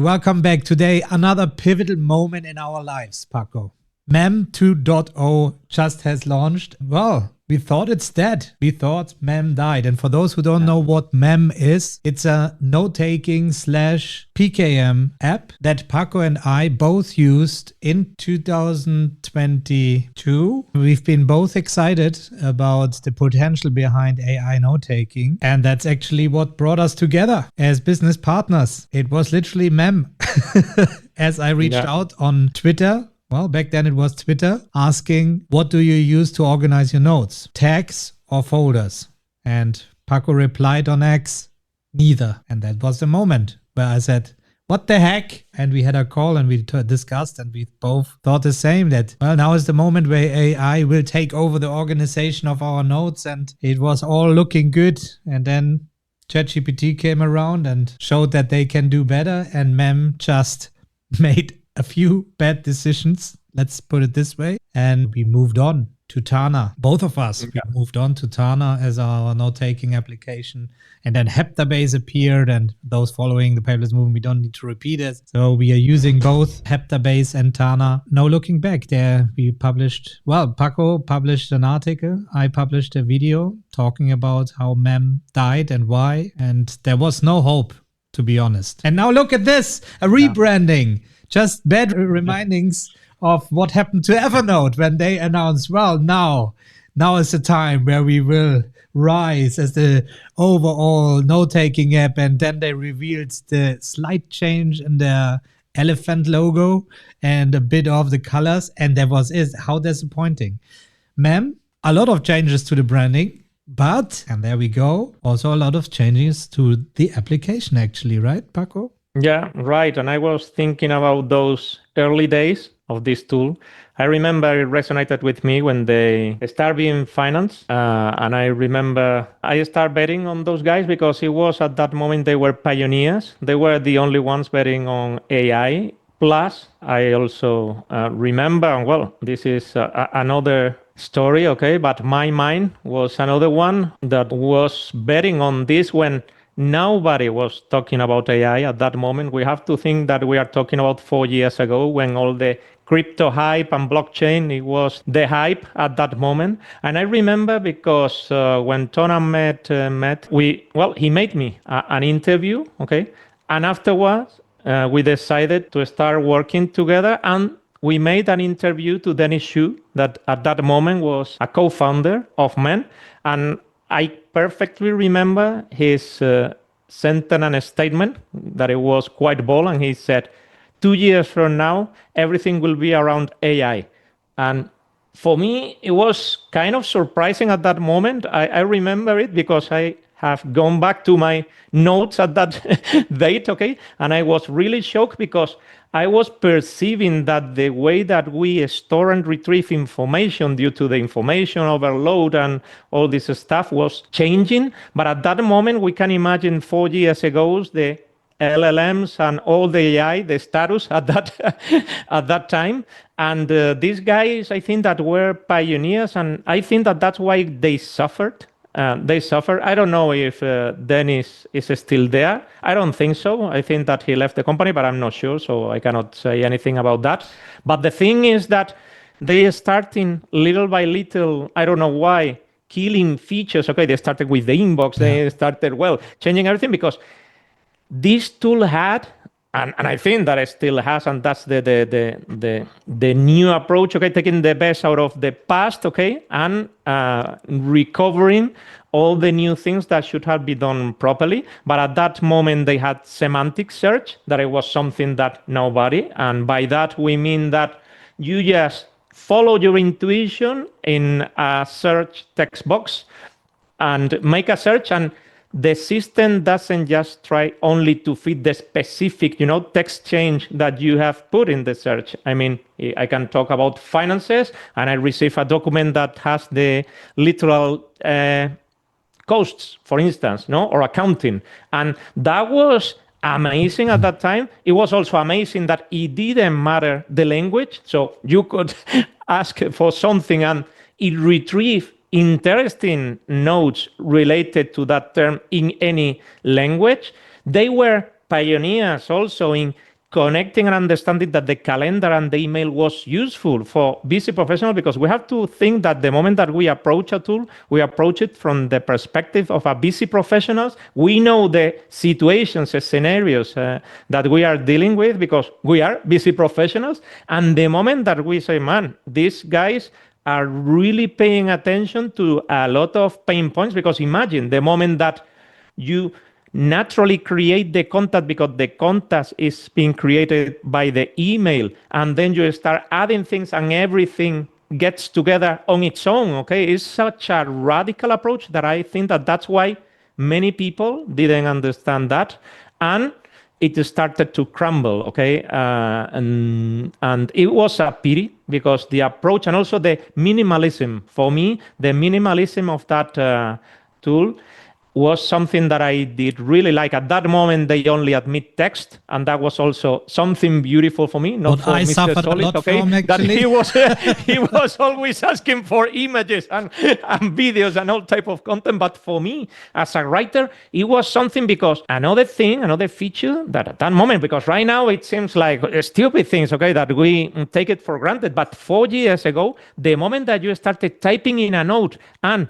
Welcome back. Today, another pivotal moment in our lives, Paco. MEM 2.0 just has launched. Well, we thought it's dead. We thought MEM died. And for those who don't know what MEM is, it's a note-taking / PKM app that Paco and I both used in 2022. We've been both excited about the potential behind AI note-taking. And that's actually what brought us together as business partners. It was literally MEM. As I reached out on Twitter, well, back then it was Twitter, asking, what do you use to organize your notes? Tags or folders? And Paco replied on X, neither. And that was the moment where I said, what the heck? And we had a call and we discussed and we both thought the same, that, well, now is the moment where AI will take over the organization of our notes. And it was all looking good. And then ChatGPT came around and showed that they can do better. And MEM just made a few bad decisions, let's put it this way, and we moved on to Tana. Both of us, we moved on to Tana as our note-taking application, and then Heptabase appeared, and those following the paperless movement, we don't need to repeat it. So we are using both Heptabase and Tana. No looking back there. We published, well, Paco published an article, I published a video talking about how MEM died and why, and there was no hope, to be honest. And now look at this, a rebranding. Just bad remindings of what happened to Evernote when they announced, well, now is the time where we will rise as the overall note-taking app. And then they revealed the slight change in their elephant logo and a bit of the colors. And that was it. How disappointing. MEM, a lot of changes to the branding. But, and there we go, also a lot of changes to the application actually, right, Paco? Yeah, right. And I was thinking about those early days of this tool. I remember it resonated with me when they started being financed. And I remember I started betting on those guys because it was at that moment they were pioneers. They were the only ones betting on AI. Plus, I also remember, well, this is another story, okay? But my mind was another one that was betting on this when nobody was talking about AI at that moment. We have to think that we are talking about 4 years ago when all the crypto hype and blockchain, it was the hype at that moment. And I remember because when Tona he made me an interview, okay? And afterwards, we decided to start working together, and we made an interview to Dennis Xu, that at that moment was a co-founder of MEM. And I perfectly remember his sentence and statement that it was quite bold. And he said, 2 years from now, everything will be around AI. And for me, it was kind of surprising at that moment. I remember it because I have gone back to my notes at that date, okay? And I was really shocked because I was perceiving that the way that we store and retrieve information due to the information overload and all this stuff was changing. But at that moment, we can imagine 4 years ago, the LLMs and all the AI, the status at that time. And these guys, I think that were pioneers, and I think that that's why they suffered. I don't know if Dennis is still there. I don't think so. I think that he left the company, but I'm not sure, so I cannot say anything about that. But the thing is that they starting little by little, I don't know why, killing features. Okay, they started with the inbox. They started, changing everything because this tool had, and I think that it still has, and that's the new approach, okay, taking the best out of the past, okay, and recovering all the new things that should have been done properly. But at that moment, they had semantic search, that it was something that nobody, and by that we mean that you just follow your intuition in a search text box and make a search, and the system doesn't just try only to fit the specific, text change that you have put in the search. I mean, I can talk about finances, and I receive a document that has the literal costs, for instance, or accounting. And that was amazing at that time. It was also amazing that it didn't matter the language. So you could ask for something and it retrieved interesting notes related to that term in any language. They were pioneers also in connecting and understanding that the calendar and the email was useful for busy professionals, because we have to think that the moment that we approach a tool, we approach it from the perspective of a busy professionals. We know the situations, the scenarios that we are dealing with because we are busy professionals. And the moment that we say, man, these guys are really paying attention to a lot of pain points, because imagine the moment that you naturally create the contact because the contact is being created by the email, and then you start adding things and everything gets together on its own. Okay, it's such a radical approach that I think that that's why many people didn't understand that, and it started to crumble. Okay, and it was a pity because the approach and also the minimalism, for me, the minimalism of that tool was something that I did really like. At that moment, they only admit text, and that was also something beautiful for me. Not what for I Mr. suffered Solid, a lot okay? from, That actually. he was always asking for images and videos and all type of content. But for me, as a writer, it was something, because another feature that at that moment, because right now it seems like stupid things, okay, that we take it for granted. But 4 years ago, the moment that you started typing in a note and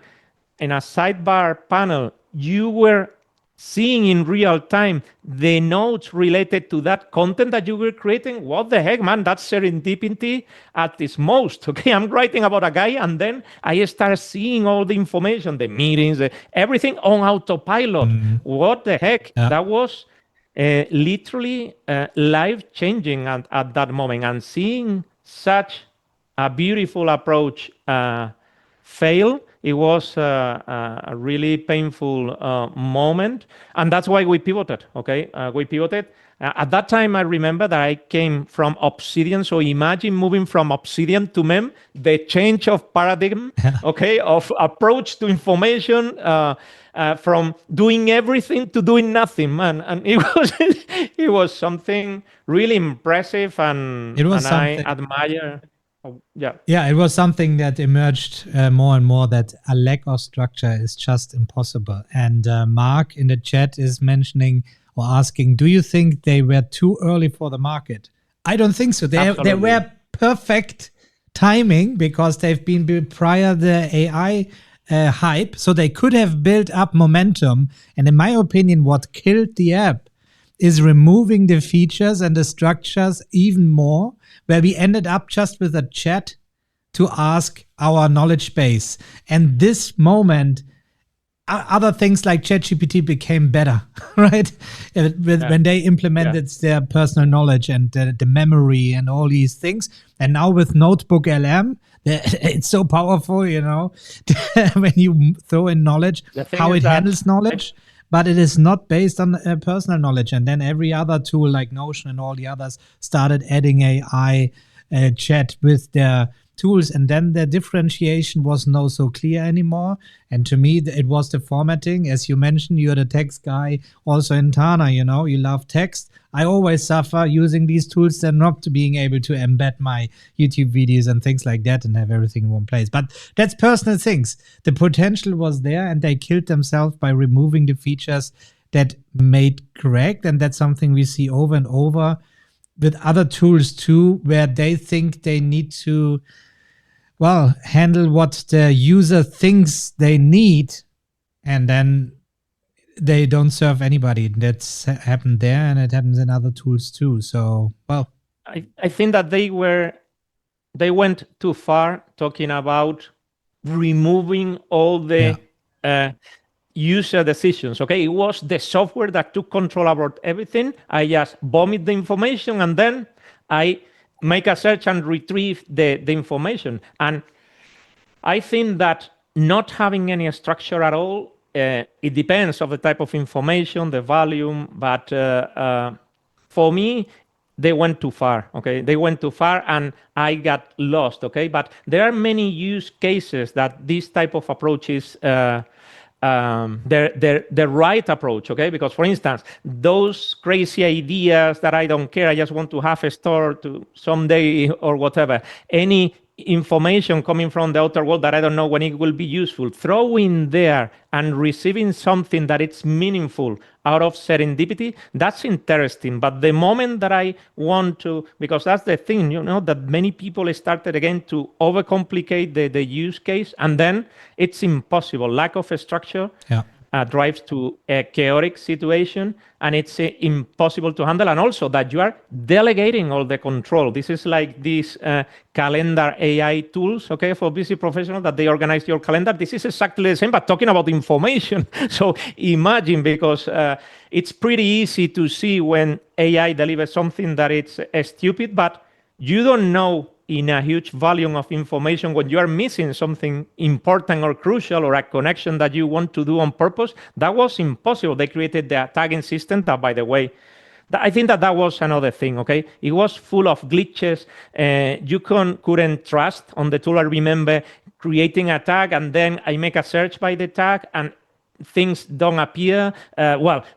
in a sidebar panel, you were seeing in real time the notes related to that content that you were creating. What the heck, man? That's serendipity at its most. Okay, I'm writing about a guy, and then I start seeing all the information, the meetings, everything on autopilot. What the heck? Yeah. That was literally life-changing at that moment. And seeing such a beautiful approach fail, it was a really painful moment, and that's why we pivoted. Okay, we pivoted. At that time, I remember that I came from Obsidian. So imagine moving from Obsidian to MEM, the change of paradigm, okay, of approach to information, from doing everything to doing nothing, man. And it was something really impressive, and It was I something. admire. Yeah. Yeah, it was something that emerged more and more, that a lack of structure is just impossible. And Mark in the chat is mentioning or asking, do you think they were too early for the market? I don't think so. They were perfect timing, because they've been built prior the AI hype, so they could have built up momentum. And in my opinion, what killed the app is removing the features and the structures even more, where we ended up just with a chat to ask our knowledge base. And this moment, other things like ChatGPT became better, right? When they implemented their personal knowledge and the memory and all these things. And now with Notebook LM, it's so powerful, you know, when you throw in knowledge, how it handles knowledge. But it is not based on personal knowledge. And then every other tool like Notion and all the others started adding AI chat with their tools. And then the differentiation was not so clear anymore. And to me, it was the formatting. As you mentioned, you're the text guy also in Tana, you know, you love text. I always suffer using these tools than not to being able to embed my YouTube videos and things like that and have everything in one place. But that's personal things. The potential was there, and they killed themselves by removing the features that made correct. And that's something we see over and over with other tools too, where they think they need to, well, handle what the user thinks they need, and then they don't serve anybody. That's happened there, and it happens in other tools too. So, well, I think that they went too far talking about removing all the user decisions. Okay, it was the software that took control about everything. I just vomit the information, and then I make a search and retrieve the information. And I think that not having any structure at all, it depends of the type of information, the volume, but for me, they went too far. Okay, they went too far, and I got lost. Okay, but there are many use cases that this type of approach is the right approach. Okay, because for instance, those crazy ideas that I don't care, I just want to have a store to someday or whatever. Any information coming from the outer world that I don't know when it will be useful, throw in there and receiving something that it's meaningful out of serendipity, that's interesting. But the moment that I want to, because that's the thing, that many people started again to overcomplicate the use case, and then it's impossible. Lack of a structure. Yeah. Drives to a chaotic situation, and it's impossible to handle. And also that you are delegating all the control. This is like these calendar AI tools, okay, for busy professionals, that they organize your calendar. This is exactly the same, but talking about information. So imagine, because it's pretty easy to see when AI delivers something that it's stupid, but you don't know in a huge volume of information when you are missing something important or crucial, or a connection that you want to do on purpose. That was impossible. They created the tagging system that, by the way, I think that was another thing, okay? It was full of glitches. You couldn't trust on the tool. I remember creating a tag, and then I make a search by the tag, and things don't appear.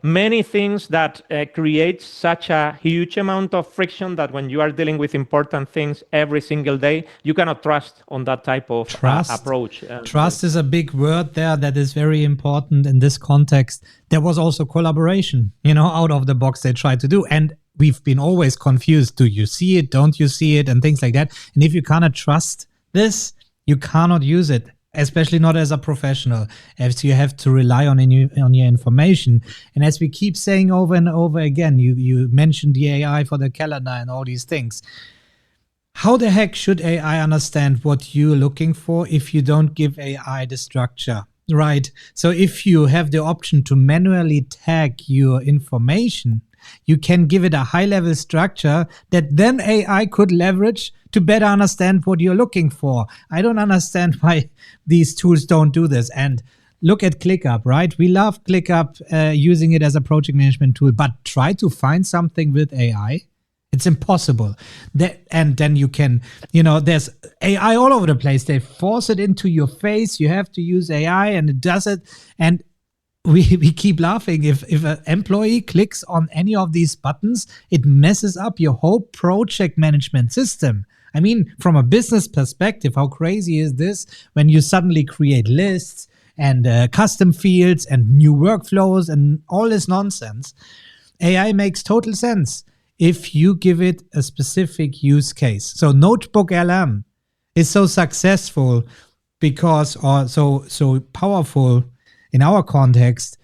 Many things that create such a huge amount of friction that when you are dealing with important things every single day, you cannot trust on that type of approach. Trust is a big word there that is very important in this context. There was also collaboration, out of the box they tried to do. And we've been always confused. Do you see it? Don't you see it? And things like that. And if you cannot trust this, you cannot use it. Especially not as a professional, as you have to rely on your information. And as we keep saying over and over again, you mentioned the AI for the calendar and all these things. How the heck should AI understand what you're looking for if you don't give AI the structure, right? So if you have the option to manually tag your information, you can give it a high-level structure that then AI could leverage to better understand what you're looking for. I don't understand why these tools don't do this. And look at ClickUp, right? We love ClickUp, using it as a project management tool, but try to find something with AI. It's impossible. And then you can, there's AI all over the place. They force it into your face. You have to use AI, and it does it. And we keep laughing. If an employee clicks on any of these buttons, it messes up your whole project management system. I mean, from a business perspective, how crazy is this when you suddenly create lists and custom fields and new workflows and all this nonsense? AI makes total sense if you give it a specific use case. So Notebook LM is so successful because, or so powerful in our context,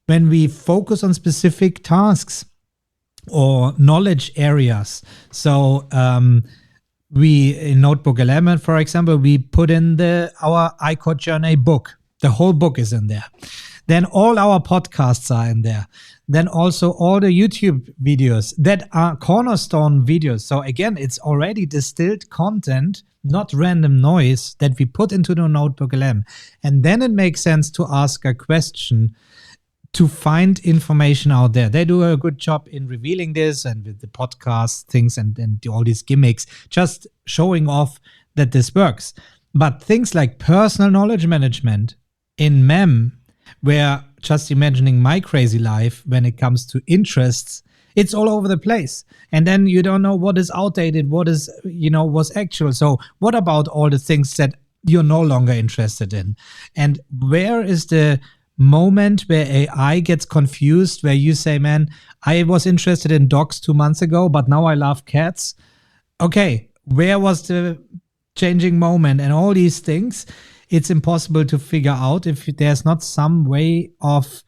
when we focus on specific tasks or knowledge areas. So we, in Notebook 11, for example, we put in our ICOR journey book. The whole book is in there. Then all our podcasts are in there. Then also all the YouTube videos that are cornerstone videos. So again, it's already distilled content, not random noise, that we put into the Notebook LM. And then it makes sense to ask a question to find information out there. They do a good job in revealing this, and with the podcast things and all these gimmicks, just showing off that this works. But things like personal knowledge management in MEM, where just imagining my crazy life when it comes to interests, it's all over the place. And then you don't know what is outdated, what is, was actual. So what about all the things that you're no longer interested in? And where is the moment where AI gets confused, where you say, man, I was interested in dogs 2 months ago, but now I love cats? Okay, where was the changing moment? And all these things, it's impossible to figure out if there's not some way of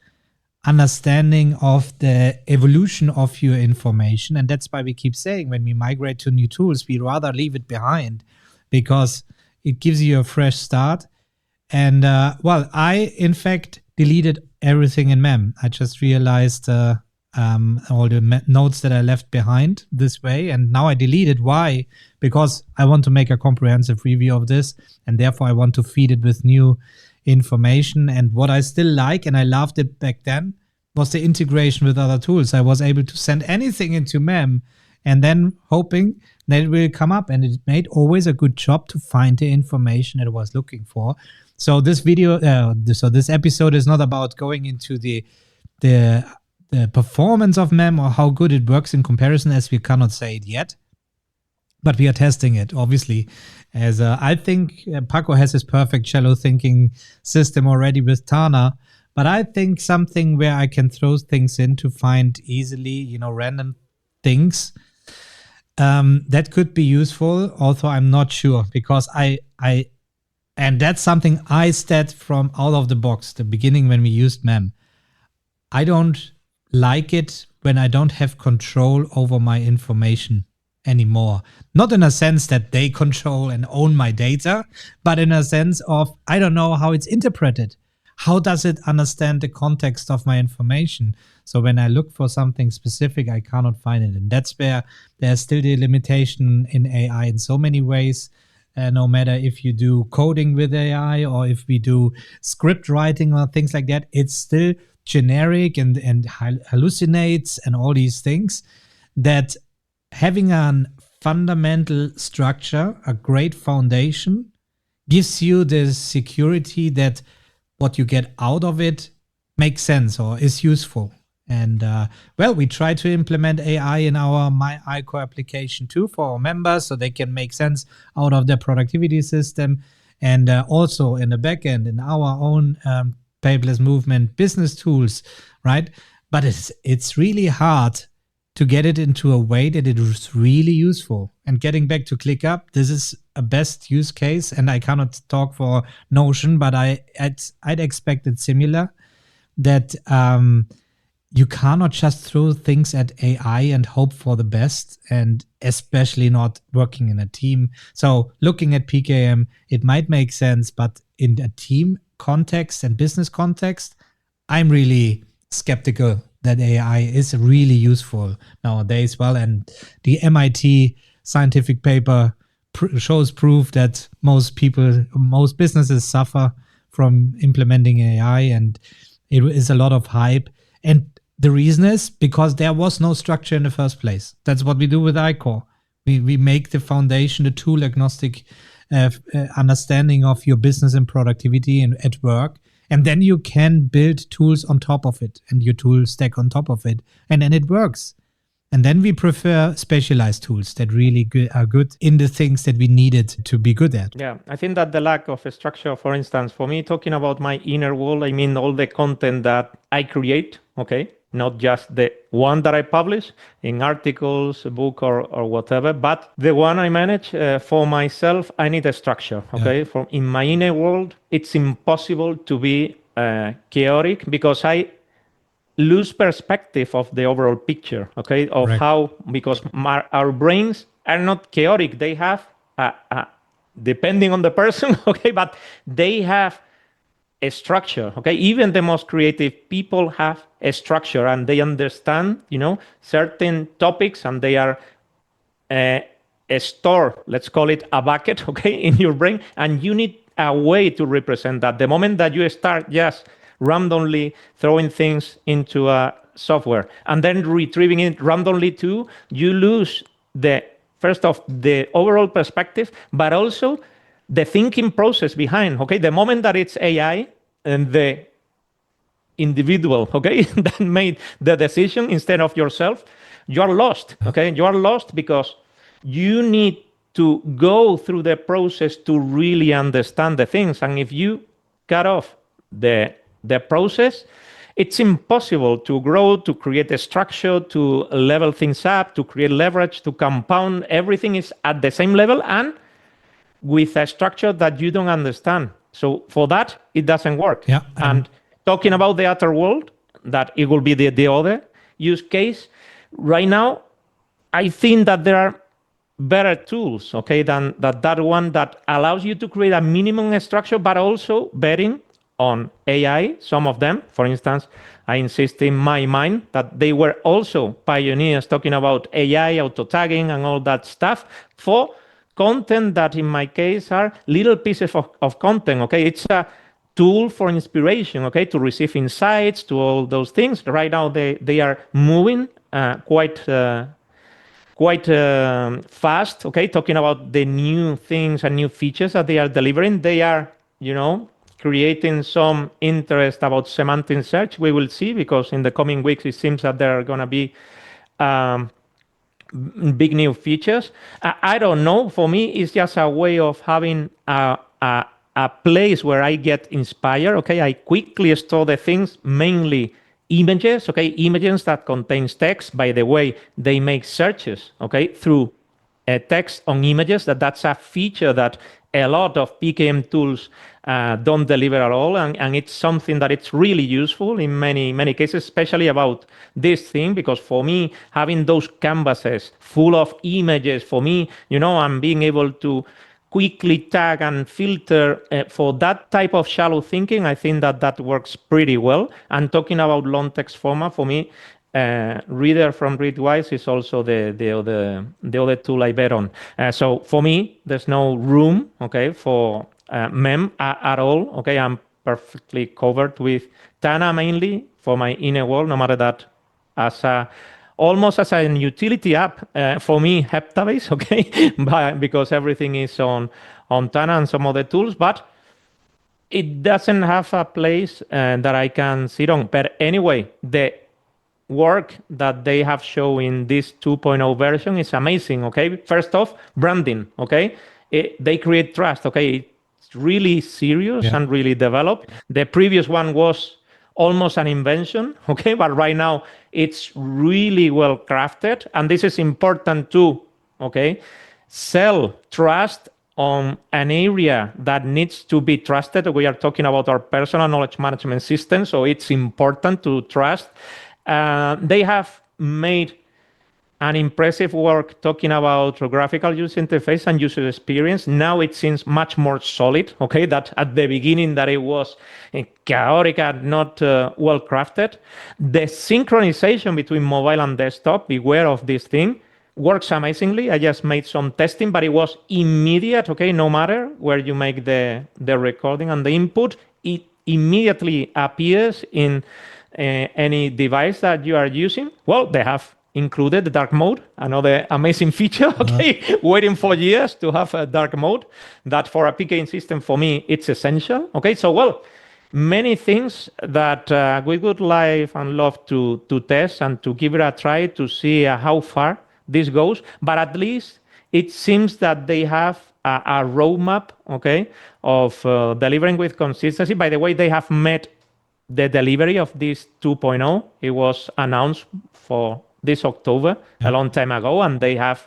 understanding of the evolution of your information. And that's why we keep saying, when we migrate to new tools, we rather leave it behind, because it gives you a fresh start. And I, in fact, deleted everything in MEM. I just realized all the notes that I left behind this way, and now I deleted. Why? Because I want to make a comprehensive review of this, and therefore I want to feed it with new information. And what I still like, and I loved it back then, was the integration with other tools. I was able to send anything into MEM and then hoping that it will come up, and it made always a good job to find the information that I was looking for. So this video, this episode is not about going into the performance of MEM or how good it works in comparison, as we cannot say it yet. but we are testing it, obviously. As I think Paco has his perfect shallow thinking system already with Tana, but I think something where I can throw things in to find easily, random things, that could be useful. Although I'm not sure, because and that's something I said from out of the box, the beginning when we used MEM. I don't like it when I don't have control over my information anymore. Not in a sense that they control and own my data, but in a sense of I don't know how it's interpreted. How does it understand the context of my information? So when I look for something specific, I cannot find it. And that's where there's still the limitation in AI in so many ways. No matter if you do coding with AI or if we do script writing or things like that, it's still generic and hallucinates and all these things. That having a fundamental structure, a great foundation, gives you the security that what you get out of it makes sense or is useful. And we try to implement AI in our My ICOR application too for our members, so they can make sense out of their productivity system, and also in the backend in our own paperless movement business tools, right? But it's really hard to get it into a way that it is really useful. And getting back to ClickUp, this is a best use case, and I cannot talk for Notion, but I'd expect it similar, that you cannot just throw things at AI and hope for the best, and especially not working in a team. So looking at PKM, it might make sense, but in a team context and business context, I'm really skeptical that AI is really useful nowadays. Well, and the MIT scientific paper shows proof that most businesses suffer from implementing AI, and it is a lot of hype. And the reason is because there was no structure in the first place. That's what we do with ICOR. We make the foundation, the tool agnostic understanding of your business and productivity and at work. And then you can build tools on top of it and your tool stack on top of it. And then it works. And then we prefer specialized tools that really are good in the things that we needed to be good at. Yeah, I think that the lack of a structure, for instance, for me, talking about my inner world, I mean all the content that I create, okay? Not just the one that I publish in articles, a book, or whatever, but the one I manage for myself, I need a structure, okay? Yeah. In my inner world, it's impossible to be chaotic because I lose perspective of the overall picture, okay? Of right. How, because our brains are not chaotic. They have, depending on the person, okay, but they have a structure, okay? Even the most creative people have a structure and they understand, certain topics, and they are a store, let's call it a bucket, okay, in your brain, and you need a way to represent that. The moment that you start just randomly throwing things into a software and then retrieving it randomly too, you lose the overall perspective, but also the thinking process behind, okay? The moment that it's AI and the individual, okay, that made the decision instead of yourself, you are lost, okay? You are lost because you need to go through the process to really understand the things. And if you cut off the process, it's impossible to grow, to create a structure, to level things up, to create leverage, to compound. Everything is at the same level and with a structure that you don't understand. So for that, it doesn't work. Yeah. And talking about the outer world, that it will be the other use case. Right now, I think that there are better tools, okay, than that one that allows you to create a minimum structure, but also betting on AI. Some of them, for instance, I insist in my mind that they were also pioneers talking about AI, auto tagging, and all that stuff for content that in my case are little pieces of content, okay? It's a tool for inspiration, okay, to receive insights, to all those things. Right now, they are moving quite fast, okay, talking about the new things and new features that they are delivering. They are, creating some interest about semantic search. We will see, because in the coming weeks, it seems that there are going to be big new features. I don't know. For me, it's just a way of having a place where I get inspired. Okay, I quickly store the things, mainly images. Okay, images that contains text. By the way, they make searches. Okay, through text on images. That's a feature that a lot of PKM tools don't deliver at all, and it's something that it's really useful in many cases, especially about this thing, because for me, having those canvases full of images, for me, I'm being able to quickly tag and filter for that type of shallow thinking. I think that works pretty well. And talking about long text format, for me, Reader from Readwise is also the other tool I bet on. So for me, there's no room, okay, for mem at all. Okay, I'm perfectly covered with Tana mainly for my inner world. No matter that, as almost as an utility app for me, Heptabase, okay, because everything is on Tana and some other tools, but it doesn't have a place that I can sit on. But anyway, the work that they have shown in this 2.0 version is amazing. Okay, first off, branding. Okay, they create trust. Okay, it's really serious and really developed. The previous one was almost an invention. Okay, but right now it's really well crafted, and this is important too. Okay, sell trust on an area that needs to be trusted. We are talking about our personal knowledge management system, so it's important to trust. They have made an impressive work talking about graphical user interface and user experience. Now it seems much more solid, okay, that at the beginning that it was chaotic and not well crafted. The synchronization between mobile and desktop, beware of this thing, works amazingly. I just made some testing, but it was immediate, okay, no matter where you make the recording and the input, it immediately appears in any device that you are using. Well, they have included the dark mode, another amazing feature, okay, waiting for years to have a dark mode that for a PKM system, for me, it's essential, okay? So, well, many things that we would like and love to test and to give it a try to see how far this goes, but at least it seems that they have a roadmap, okay, of delivering with consistency. By the way, they have met the delivery of this 2.0. It was announced for this October a long time ago, and they have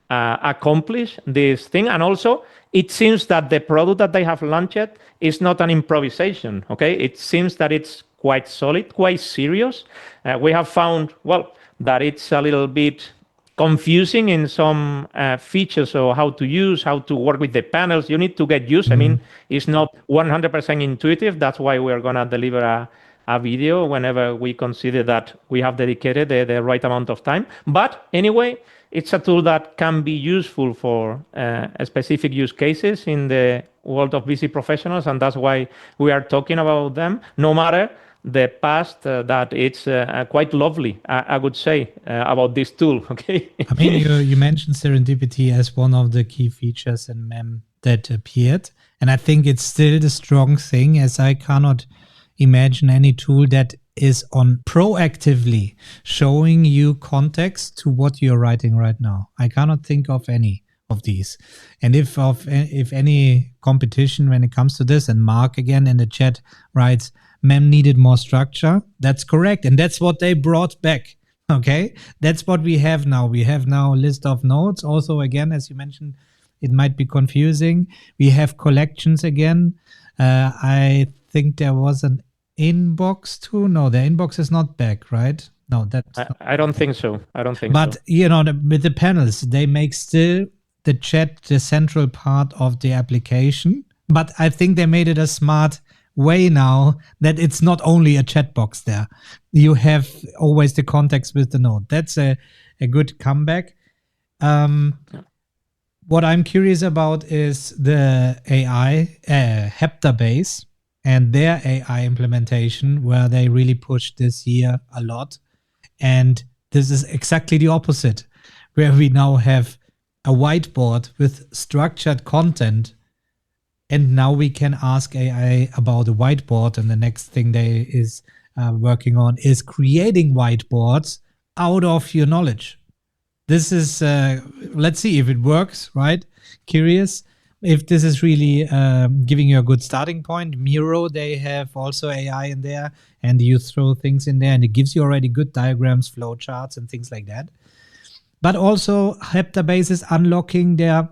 accomplished this thing. And also, it seems that the product that they have launched is not an improvisation, okay? It seems that it's quite solid, quite serious. We have found, well, that it's a little bit confusing in some features, or how to use, how to work with the panels. You need to get used. I mean, it's not 100% intuitive. That's why we're going to deliver a video whenever we consider that we have dedicated the right amount of time. But anyway, it's a tool that can be useful for specific use cases in the world of busy professionals, and that's why we are talking about them, no matter the past that it's quite lovely, I would say, about this tool. Okay. I mean, you mentioned serendipity as one of the key features in MEM that appeared, and I think it's still the strong thing, as I cannot imagine any tool that is on proactively showing you context to what you're writing right now. I cannot think of any of these. And if any competition when it comes to this, and Mark again in the chat writes, MEM needed more structure. That's correct. And that's what they brought back. Okay. That's what we have now. We have now a list of notes. Also, again, as you mentioned, it might be confusing. We have collections again. I think there was an inbox too. No, the inbox is not back, right? No, that's I don't think so. But, you know, with the panels, they make still the chat the central part of the application. But I think they made it a smart way now that it's not only a chat box there. You have always the context with the note. That's a good comeback. What I'm curious about is the AI Heptabase and their AI implementation, where they really pushed this year a lot. And this is exactly the opposite, where we now have a whiteboard with structured content. And now we can ask AI about a whiteboard, and the next thing they is working on is creating whiteboards out of your knowledge. this is, let's see if it works, right? Curious if this is really giving you a good starting point. Miro, they have also AI in there, and you throw things in there and it gives you already good diagrams, flow charts and things like that. But also Heptabase is unlocking their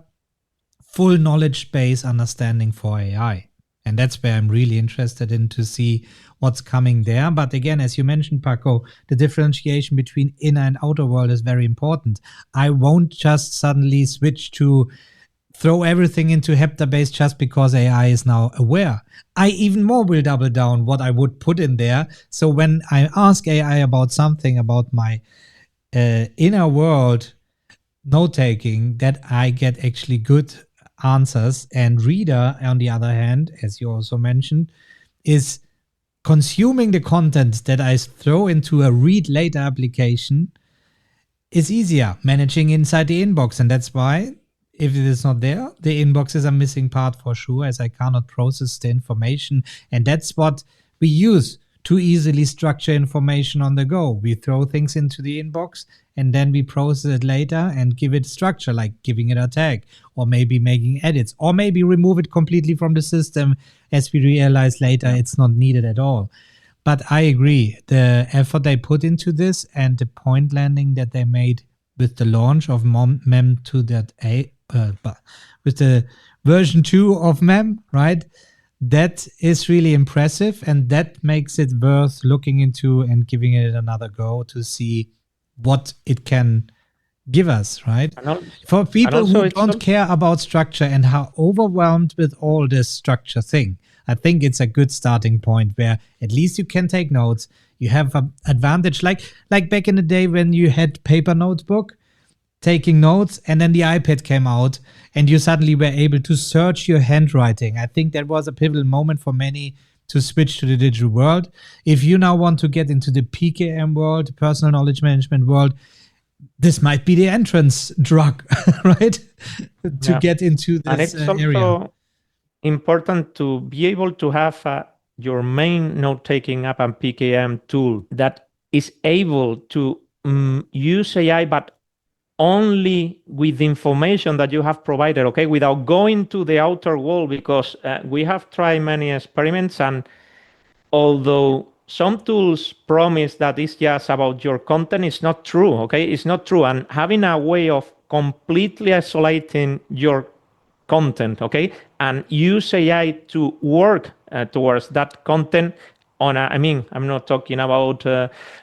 full knowledge base understanding for AI. And that's where I'm really interested in to see what's coming there. But again, as you mentioned, Paco, the differentiation between inner and outer world is very important. I won't just suddenly switch to throw everything into Heptabase just because AI is now aware. I even more will double down what I would put in there. So when I ask AI about something about my inner world note-taking, that I get actually good answers. And Reader, on the other hand, as you also mentioned, is consuming the content that I throw into a read later application is easier managing inside the inbox. And that's why if it is not there, the inbox is a missing part for sure, as I cannot process the information. And that's what we use to easily structure information on the go. We throw things into the inbox and then we process it later and give it structure, like giving it a tag, or maybe making edits, or maybe remove it completely from the system as we realize later it's not needed at all. But I agree, the effort they put into this and the point landing that they made with the launch of MEM 2.8, with the version 2 of MEM, right? That is really impressive, and that makes it worth looking into and giving it another go to see what it can give us, right? For people who don't care about structure and are overwhelmed with all this structure thing, I think it's a good starting point where at least you can take notes. You have an advantage, like back in the day when you had paper notebook, taking notes, and then the iPad came out and you suddenly were able to search your handwriting. I think that was a pivotal moment for many to switch to the digital world. If you now want to get into the PKM world, personal knowledge management world, this might be the entrance drug, right? To get into this and it's area. Also important to be able to have your main note-taking app and PKM tool that is able to use AI, but only with the information that you have provided, okay, without going to the outer world, because we have tried many experiments, and although some tools promise that it's just about your content, it's not true, okay? It's not true. And having a way of completely isolating your content, okay, and use AI to work towards that content on I'm not talking about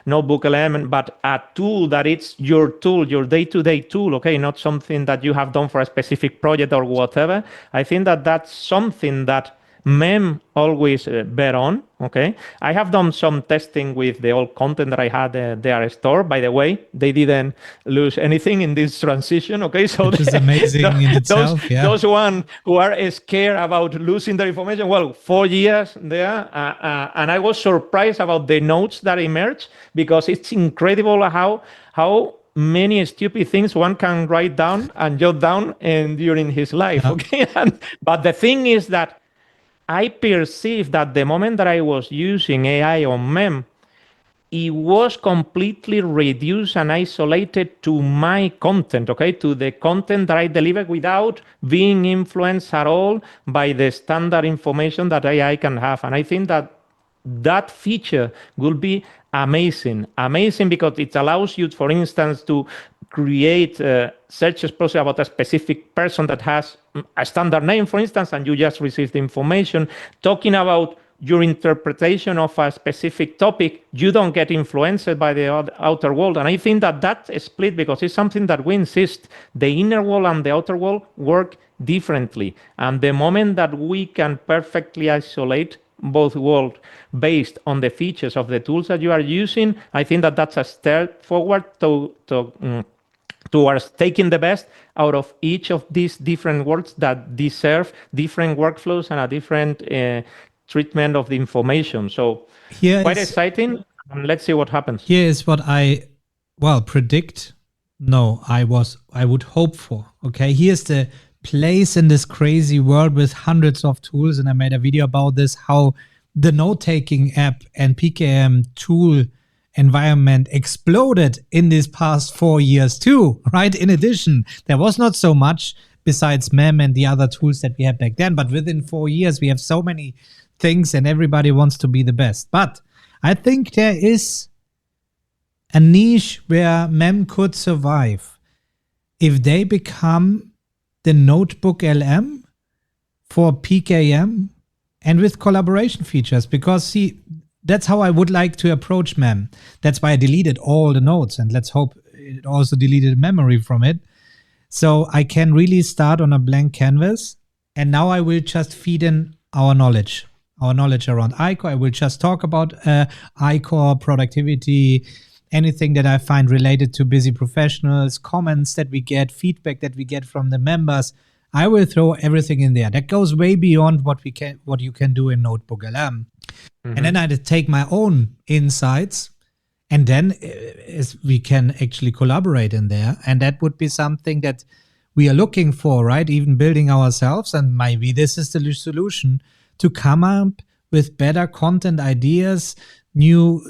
notebook element, but a tool that it's your tool, your day-to-day tool, okay, not something that you have done for a specific project or whatever. I think that that's something that MEM always bet on, okay? I have done some testing with the old content that I had there stored. By the way, they didn't lose anything in this transition, okay? So which is amazing in itself, those one who are scared about losing their information, well, 4 years there, and I was surprised about the notes that emerged, because it's incredible how many stupid things one can write down and jot down during his life, okay? But the thing is that I perceived that the moment that I was using AI on MEM, it was completely reduced and isolated to my content, okay, to the content that I deliver without being influenced at all by the standard information that AI can have. And I think that that feature will be amazing because it allows you, for instance, to create searches process about a specific person that has a standard name, for instance, and you just receive the information. Talking about your interpretation of a specific topic, you don't get influenced by the outer world. And I think that that split, because it's something that we insist, the inner world and the outer world work differently. And the moment that we can perfectly isolate both worlds based on the features of the tools that you are using, I think that that's a step forward towards taking the best out of each of these different worlds that deserve different workflows and a different treatment of the information. So quite exciting. And let's see what happens. Here is what I predict. No, I would hope for. Okay, here's the place in this crazy world with hundreds of tools, and I made a video about this, how the note-taking app and PKM tool environment exploded in these past 4 years too, right? In addition, there was not so much besides MEM and the other tools that we had back then. But within 4 years, we have so many things and everybody wants to be the best. But I think there is a niche where MEM could survive if they become the notebook LM for PKM and with collaboration features. Because see, that's how I would like to approach MEM. That's why I deleted all the notes, and let's hope it also deleted memory from it. So I can really start on a blank canvas, and now I will just feed in our knowledge around ICOR. I will just talk about ICOR, productivity, anything that I find related to busy professionals, comments that we get, feedback that we get from the members. I will throw everything in there. That goes way beyond what you can do in Notebook LM. Mm-hmm. And then I take my own insights, and then we can actually collaborate in there. And that would be something that we are looking for, right? Even building ourselves. And maybe this is the solution to come up with better content ideas, new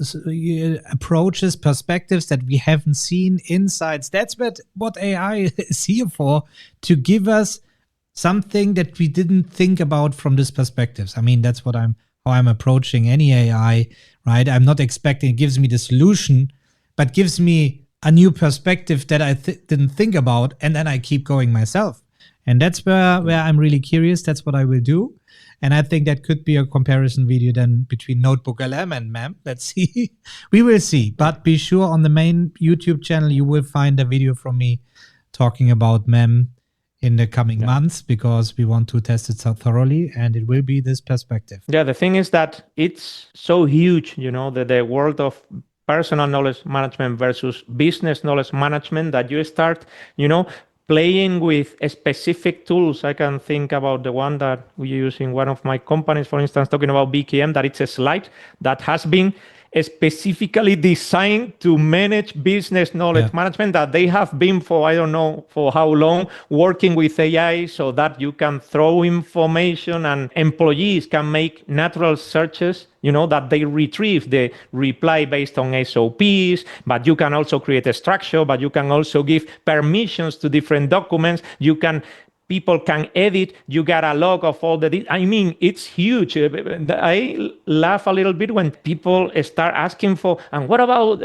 approaches, perspectives that we haven't seen, insights. That's what AI is here for, to give us something that we didn't think about from this perspectives. I mean, that's how I'm approaching any AI, right? I'm not expecting it gives me the solution, but gives me a new perspective that I didn't think about, and then I keep going myself. And that's where I'm really curious. That's what I will do. And I think that could be a comparison video then between Notebook LM and MEM. Let's see. We will see. But be sure on the main YouTube channel, you will find a video from me talking about MEM in the coming months, because we want to test it so thoroughly, and it will be this perspective. Yeah, the thing is that it's so huge, that the world of personal knowledge management versus business knowledge management, that you start, playing with specific tools. I can think about the one that we use in one of my companies, for instance, talking about BKM, that it's a slide that has been specifically designed to manage business knowledge management, that they have been for, I don't know for how long, working with AI, so that you can throw information and employees can make natural searches, that they retrieve the reply based on SOPs, but you can also create a structure, but you can also give permissions to different documents. People can edit. You got a log of all the. I mean, it's huge. I laugh a little bit when people start asking for, and what about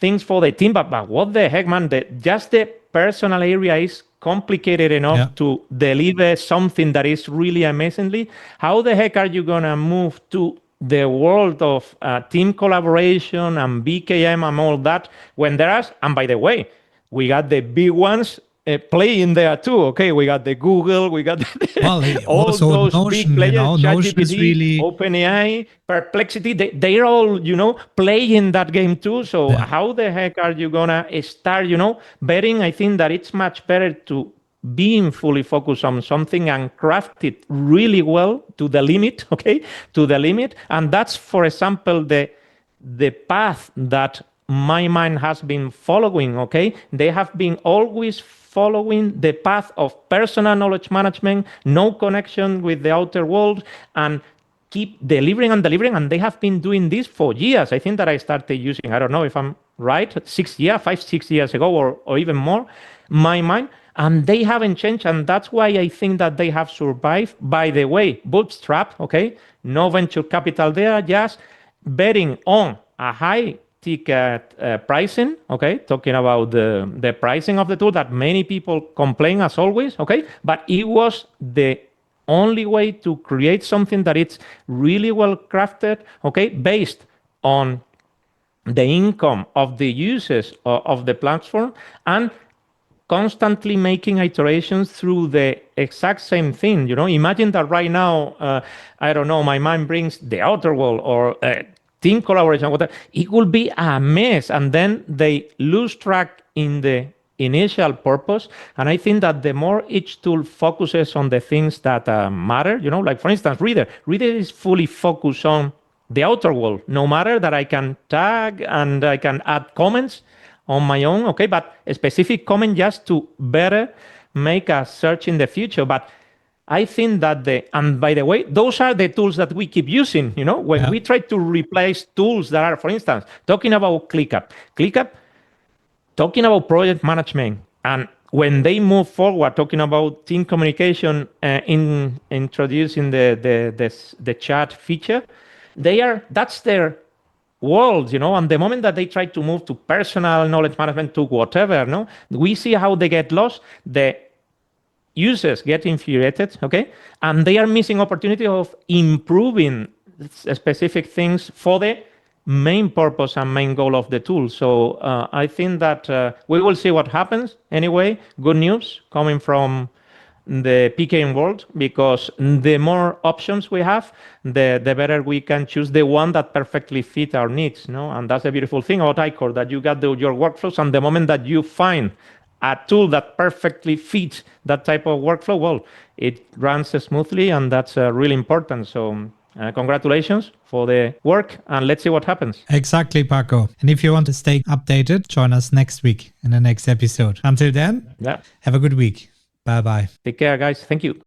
things for the team? But what the heck, man? Just the personal area is complicated enough to deliver something that is really amazingly. How the heck are you gonna move to the world of team collaboration and BKM and all that when there are? And by the way, we got the big ones playing there too. Okay, we got the Google, we got all those Notion, big players, ChatGPT, really... OpenAI, Perplexity. They're all, playing that game too. So how the heck are you gonna start, betting? I think that it's much better to being fully focused on something and craft it really well to the limit. And that's, for example, the path that my mind has been following. They have been always following the path of personal knowledge management, no connection with the outer world, and keep delivering, and they have been doing this for years. I think that I started using, I don't know if I'm right, 6 years ago or even more, my mind, and they haven't changed, and that's why I think that they have survived. By the way, bootstrap, no venture capital there, just betting on a high ticket pricing, talking about the pricing of the tool that many people complain as always, but it was the only way to create something that it's really well crafted, based on the income of the users of the platform, and constantly making iterations through the exact same thing. Imagine that right now, I don't know, my mind brings the outer world or team collaboration, whatever. It will be a mess, and then they lose track in the initial purpose. And I think that the more each tool focuses on the things that matter, like for instance, Reader is fully focused on the outer world, no matter that I can tag and I can add comments on my own, but a specific comment just to better make a search in the future. But I think that and by the way, those are the tools that we keep using, when we try to replace tools that are, for instance, talking about ClickUp, talking about project management, and when they move forward, talking about team communication, in introducing the chat feature, that's their world, and the moment that they try to move to personal knowledge management, to whatever, we see how they get lost. The users get infuriated, okay, and they are missing opportunity of improving specific things for the main purpose and main goal of the tool. So I think that we will see what happens. Anyway, good news coming from the PKM world, because the more options we have, the better we can choose the one that perfectly fit our needs. And that's the beautiful thing about ICOR, that you got your workflows, and the moment that you find a tool that perfectly fits that type of workflow, well, it runs smoothly, and that's really important. So congratulations for the work, and let's see what happens. Exactly, Paco. And if you want to stay updated, join us next week in the next episode. Until then, have a good week. Bye-bye. Take care, guys. Thank you.